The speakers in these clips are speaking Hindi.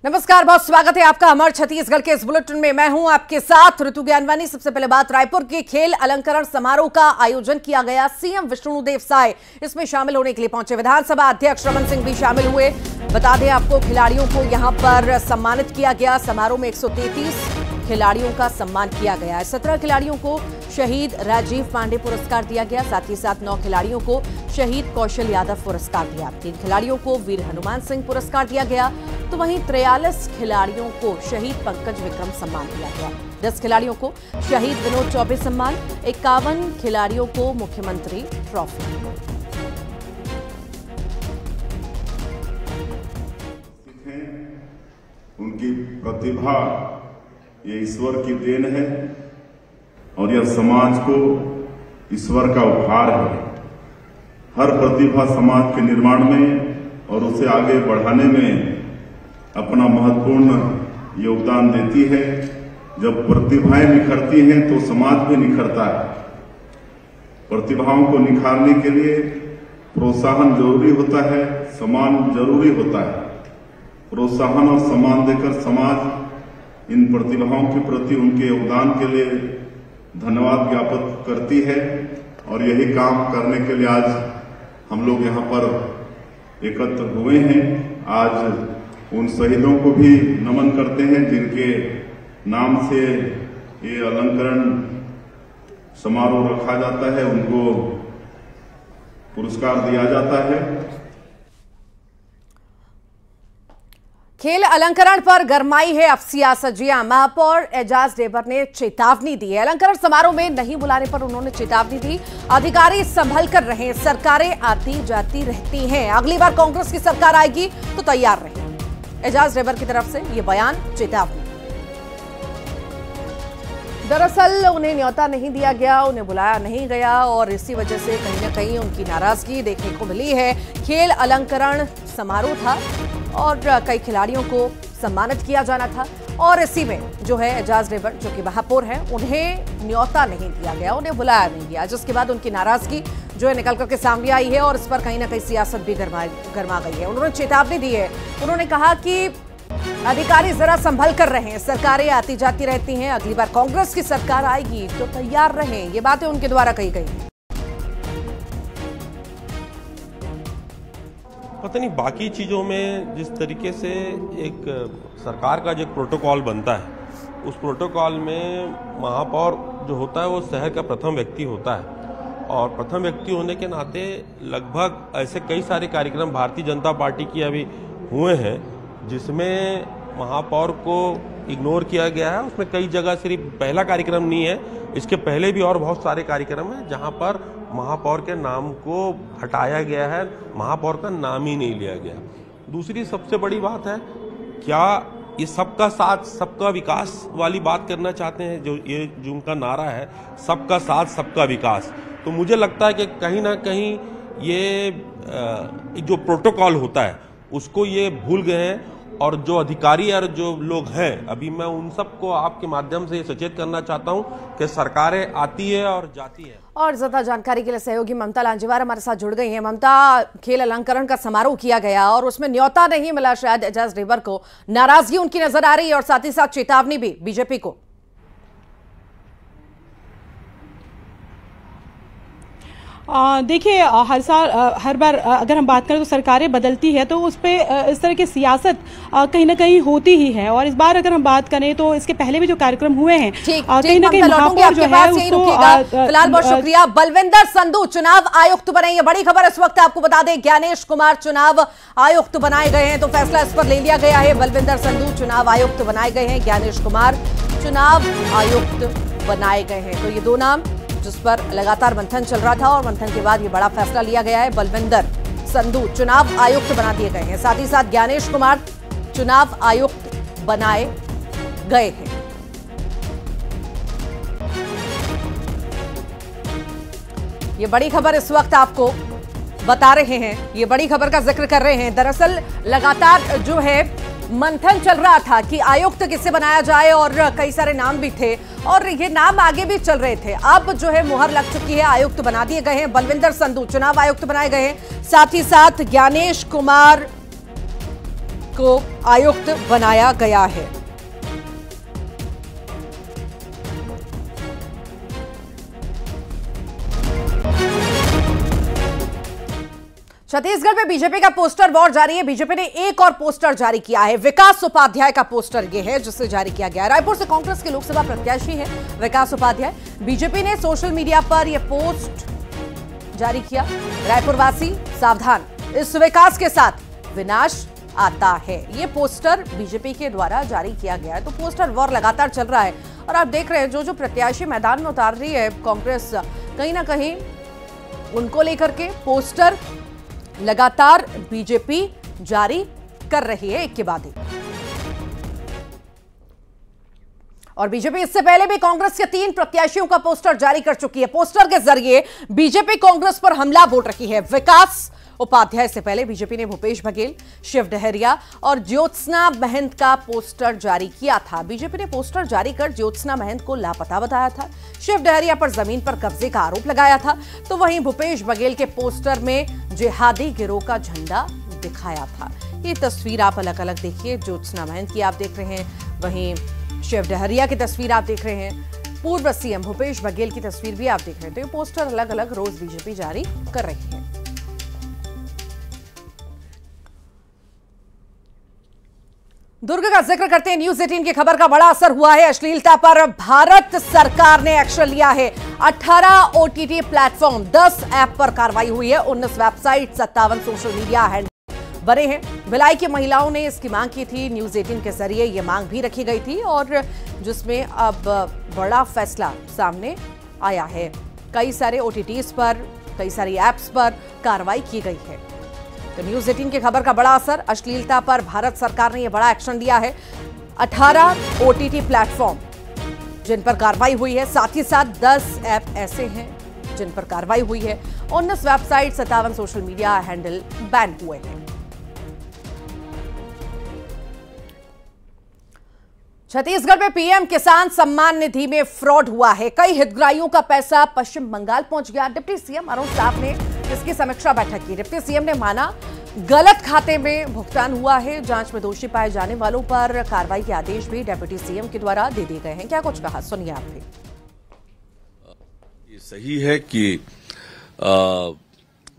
नमस्कार, बहुत स्वागत है आपका हमारे छत्तीसगढ़ के इस बुलेटिन में। मैं हूं आपके साथ ऋतु ज्ञानवानी। सबसे पहले बात, रायपुर के खेल अलंकरण समारोह का आयोजन किया गया। सीएम विष्णुदेव साय इसमें शामिल होने के लिए पहुंचे। विधानसभा अध्यक्ष रमन सिंह भी शामिल हुए। बता दें आपको, खिलाड़ियों को यहां पर सम्मानित किया गया। समारोह में 133 खिलाड़ियों का सम्मान किया गया। 17 खिलाड़ियों को शहीद राजीव पांडे पुरस्कार दिया गया। साथ ही साथ 9 खिलाड़ियों को शहीद कौशल यादव पुरस्कार दिया। 3 खिलाड़ियों को वीर हनुमान सिंह पुरस्कार दिया गया, तो वहीं 43 खिलाड़ियों को शहीद पंकज विक्रम सम्मान दिया गया। 10 खिलाड़ियों को शहीद विनोद चौबे सम्मान, 51 खिलाड़ियों को मुख्यमंत्री ट्रॉफी। उनकी प्रतिभा ये ईश्वर की देन है और यह समाज को ईश्वर का उपहार है। हर प्रतिभा समाज के निर्माण में और उसे आगे बढ़ाने में अपना महत्वपूर्ण योगदान देती है। जब प्रतिभाएं निखरती हैं तो समाज भी निखरता है। प्रतिभाओं को निखारने के लिए प्रोत्साहन जरूरी होता है, सम्मान जरूरी होता है। प्रोत्साहन और सम्मान देकर समाज इन प्रतिभाओं के प्रति उनके योगदान के लिए धन्यवाद ज्ञापित करती है। और यही काम करने के लिए आज हम लोग यहाँ पर एकत्र हुए हैं। आज उन शहीदों को भी नमन करते हैं जिनके नाम से ये अलंकरण समारोह रखा जाता है, उनको पुरस्कार दिया जाता है। खेल अलंकरण पर गरमाई है अब सियासत। जी हां, महापौर एजाज ढेबर ने चेतावनी दी है। अलंकरण समारोह में नहीं बुलाने पर उन्होंने चेतावनी दी। अधिकारी संभल कर रहें, सरकारें आती जाती रहती हैं। अगली बार कांग्रेस की सरकार आएगी तो तैयार रहें। एजाज ढेबर की तरफ से यह बयान, चेतावनी। दरअसल उन्हें न्योता नहीं दिया गया, उन्हें बुलाया नहीं गया और इसी वजह से कहीं ना कहीं उनकी नाराजगी देखने को मिली है। खेल अलंकरण समारोह था और कई खिलाड़ियों को सम्मानित किया जाना था और इसी में जो है एजाज ढेबर जो कि महापौर हैं, उन्हें न्योता नहीं दिया गया, उन्हें बुलाया नहीं गया, जिसके बाद उनकी नाराजगी जो है निकल करके सामने आई है और इस पर कहीं ना कहीं सियासत भी गरमा गई है। उन्होंने चेतावनी दी है। उन्होंने कहा कि अधिकारी जरा संभल कर रहें, सरकारें आती जाती रहती हैं। अगली बार कांग्रेस की सरकार आएगी तो तैयार रहें। ये बातें उनके द्वारा कही गई हैं। पता नहीं बाकी चीज़ों में जिस तरीके से एक सरकार का जो प्रोटोकॉल बनता है, उस प्रोटोकॉल में महापौर जो होता है वो शहर का प्रथम व्यक्ति होता है और प्रथम व्यक्ति होने के नाते लगभग ऐसे कई सारे कार्यक्रम भारतीय जनता पार्टी की अभी हुए हैं जिसमें महापौर को इग्नोर किया गया है। उसमें कई जगह सिर्फ पहला कार्यक्रम नहीं है, इसके पहले भी और बहुत सारे कार्यक्रम हैं जहां पर महापौर के नाम को हटाया गया है, महापौर का नाम ही नहीं लिया गया। दूसरी सबसे बड़ी बात है, क्या ये सबका साथ सबका विकास वाली बात करना चाहते हैं? जो उनका नारा है, सबका साथ सबका विकास, तो मुझे लगता है कि कहीं ना कहीं ये जो प्रोटोकॉल होता है उसको ये भूल गए हैं। और जो अधिकारी और जो लोग हैं, अभी मैं उन सबको आपके माध्यम से सचेत करना चाहता हूं कि सरकारें आती है और जाती है। और ज्यादा जानकारी के लिए सहयोगी ममता लांजेवार हमारे साथ जुड़ गई हैं। ममता, खेल अलंकरण का समारोह किया गया और उसमें न्योता नहीं मिला शायद एजाज ढेबर को, नाराजगी उनकी नजर आ रही है और साथ ही साथ चेतावनी भी बीजेपी को। देखिए, हर बार अगर हम बात करें तो सरकारें बदलती है तो उस पर इस तरह की सियासत कहीं ना कहीं होती ही है। और इस बार अगर हम बात करें तो इसके पहले भी जो कार्यक्रम हुए हैं कहीं ना कहीं महापौर जो है उसको फिलहाल बहुत शुक्रिया। बलविंदर संधू चुनाव आयुक्त बने, ये बड़ी खबर इस वक्त आपको बता दें। ज्ञानेश कुमार चुनाव आयुक्त बनाए गए हैं, तो फैसला इस पर ले लिया गया है। बलविंदर संधू चुनाव आयुक्त बनाए गए हैं, ज्ञानेश कुमार चुनाव आयुक्त बनाए गए हैं। तो ये दो नाम जिस पर लगातार मंथन चल रहा था और मंथन के बाद ये बड़ा फैसला लिया गया है। बलविंदर संधू चुनाव आयुक्त बना दिए गए हैं, साथ ही साथ ज्ञानेश कुमार चुनाव आयुक्त बनाए गए हैं। ये बड़ी खबर इस वक्त आपको बता रहे हैं, ये बड़ी खबर का जिक्र कर रहे हैं। दरअसल लगातार जो है मंथन चल रहा था कि आयुक्त किसे बनाया जाए और कई सारे नाम भी थे और ये नाम आगे भी चल रहे थे। अब जो है मुहर लग चुकी है, आयुक्त बना दिए गए हैं। बलविंदर संधू चुनाव आयुक्त बनाए गए हैं, साथ ही साथ ज्ञानेश कुमार को आयुक्त बनाया गया है। छत्तीसगढ़ में बीजेपी का पोस्टर वॉर जारी है। बीजेपी ने एक और पोस्टर जारी किया है। विकास उपाध्याय का पोस्टर यह है जिसे जारी किया गया है। रायपुर से कांग्रेस के लोकसभा प्रत्याशी है विकास उपाध्याय। बीजेपी ने सोशल मीडिया पर यह पोस्ट जारी किया। रायपुर वासी सावधान, इस विकास के साथ विनाश आता है। यह पोस्टर बीजेपी के द्वारा जारी किया गया है। तो पोस्टर वॉर लगातार चल रहा है और आप देख रहे हैं जो प्रत्याशी मैदान में उतार रही है कांग्रेस, कहीं ना कहीं उनको लेकर के पोस्टर लगातार बीजेपी जारी कर रही है एक के बाद एक। और बीजेपी इससे पहले भी कांग्रेस के 3 प्रत्याशियों का पोस्टर जारी कर चुकी है। पोस्टर के जरिए बीजेपी कांग्रेस पर हमला बोल रही है। विकास उपाध्याय से पहले बीजेपी ने भूपेश बघेल, शिव डहरिया और ज्योत्सना महंत का पोस्टर जारी किया था। बीजेपी ने पोस्टर जारी कर ज्योत्सना महंत को लापता बताया था। शिव डहरिया पर जमीन पर कब्जे का आरोप लगाया था। तो वहीं भूपेश बघेल के पोस्टर में जिहादी गिरोह का झंडा दिखाया था। ये तस्वीर आप अलग अलग देखिए। ज्योत्सना महंत की आप देख रहे हैं, वहीं शिव डहरिया की तस्वीर आप देख रहे हैं, पूर्व सीएम भूपेश बघेल की तस्वीर भी आप देख रहे हैं। तो ये पोस्टर अलग अलग रोज बीजेपी जारी कर रही है। दुर्ग का जिक्र करते हैं। न्यूज 18 की खबर का बड़ा असर हुआ है। अश्लीलता पर भारत सरकार ने एक्शन लिया है। 18 ओटीटी प्लेटफॉर्म, 10 ऐप पर कार्रवाई हुई है। 19 वेबसाइट, 57 सोशल मीडिया हैंडल बने हैं। भिलाई की महिलाओं ने इसकी मांग की थी। न्यूज 18 के जरिए यह मांग भी रखी गई थी और जिसमें अब बड़ा फैसला सामने आया है। कई सारे ओटीटीज पर, कई सारी ऐप्स पर कार्रवाई की गई है। तो न्यूज 18 की खबर का बड़ा असर। अश्लीलता पर भारत सरकार ने यह बड़ा एक्शन लिया है। 18 ओटीटी प्लेटफॉर्म जिन पर कार्रवाई हुई है, साथ ही साथ 10 ऐप ऐसे हैं जिन पर कार्रवाई हुई है। 19 website, 57 social media handle ban हुए हैं। छत्तीसगढ़ में पीएम किसान सम्मान निधि में फ्रॉड हुआ है। कई हितग्राहियों का पैसा पश्चिम बंगाल पहुंच गया। डिप्टी सीएम अरुण साव ने इसकी समीक्षा बैठक की। डिप्टी सीएम ने माना गलत खाते में भुगतान हुआ है। जांच में दोषी पाए जाने वालों पर कार्रवाई के आदेश भी डिप्टी सीएम के द्वारा दे दिए गए हैं। क्या कुछ कहा, सुनिए आप भी। ये सही है कि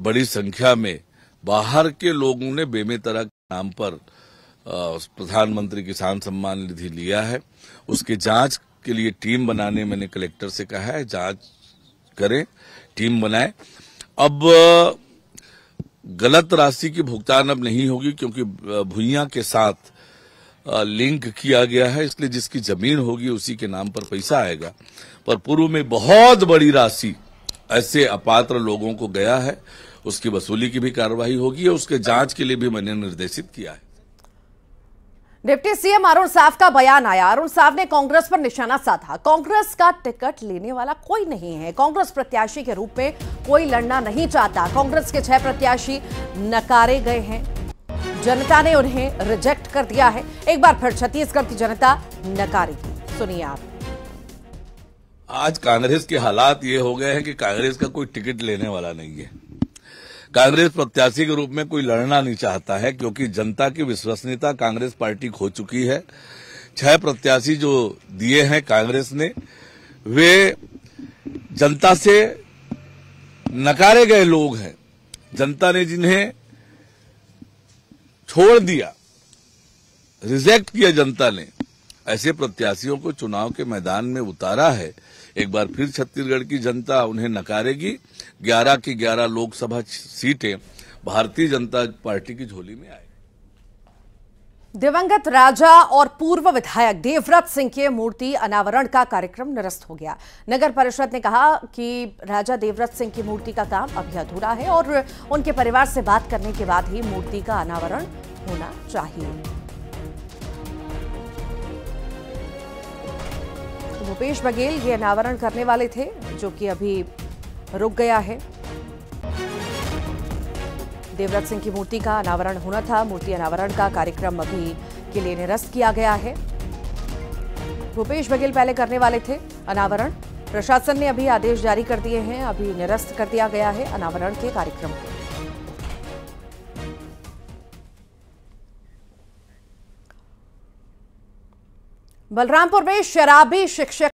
बड़ी संख्या में बाहर के लोगों ने बेमेतरा के नाम पर प्रधानमंत्री किसान सम्मान निधि लिया है। उसकी जांच के लिए टीम बनाने मैंने कलेक्टर से कहा है, जांच करें, टीम बनाए। अब गलत राशि की भुगतान अब नहीं होगी क्योंकि भुइयां के साथ लिंक किया गया है, इसलिए जिसकी जमीन होगी उसी के नाम पर पैसा आएगा। पर पूर्व में बहुत बड़ी राशि ऐसे अपात्र लोगों को गया है, उसकी वसूली की भी कार्रवाई होगी और उसके जांच के लिए भी मैंने निर्देशित किया है। डिप्टी सीएम अरुण साव का बयान आया। अरुण साव ने कांग्रेस पर निशाना साधा। कांग्रेस का टिकट लेने वाला कोई नहीं है। कांग्रेस प्रत्याशी के रूप में कोई लड़ना नहीं चाहता। कांग्रेस के 6 प्रत्याशी नकारे गए हैं। जनता ने उन्हें रिजेक्ट कर दिया है। एक बार फिर छत्तीसगढ़ की जनता नकारेगी, सुनिए आप। आज कांग्रेस के हालात ये हो गए हैं कि कांग्रेस का कोई टिकट लेने वाला नहीं है। कांग्रेस प्रत्याशी के रूप में कोई लड़ना नहीं चाहता है क्योंकि जनता की विश्वसनीयता कांग्रेस पार्टी खो चुकी है। 6 प्रत्याशी जो दिए हैं कांग्रेस ने, वे जनता से नकारे गए लोग हैं। जनता ने जिन्हें छोड़ दिया, रिजेक्ट किया जनता ने, ऐसे प्रत्याशियों को चुनाव के मैदान में उतारा है। एक बार फिर छत्तीसगढ़ की जनता उन्हें नकारेगी। 11 की 11 लोकसभा सीटें भारतीय जनता पार्टी की झोली में आए। दिवंगत राजा और पूर्व विधायक देवव्रत सिंह के मूर्ति अनावरण का कार्यक्रम निरस्त हो गया। नगर परिषद ने कहा कि राजा देवव्रत सिंह की मूर्ति का काम अभी अधूरा है और उनके परिवार से बात करने के बाद ही मूर्ति का अनावरण होना चाहिए। भूपेश बघेल ये अनावरण करने वाले थे जो कि अभी रुक गया है। देवव्रत सिंह की मूर्ति का अनावरण होना था। मूर्ति अनावरण का कार्यक्रम अभी के लिए निरस्त किया गया है। भूपेश बघेल पहले करने वाले थे अनावरण। प्रशासन ने अभी आदेश जारी कर दिए हैं, अभी निरस्त कर दिया गया है अनावरण के कार्यक्रम को। बलरामपुर में शराबी शिक्षक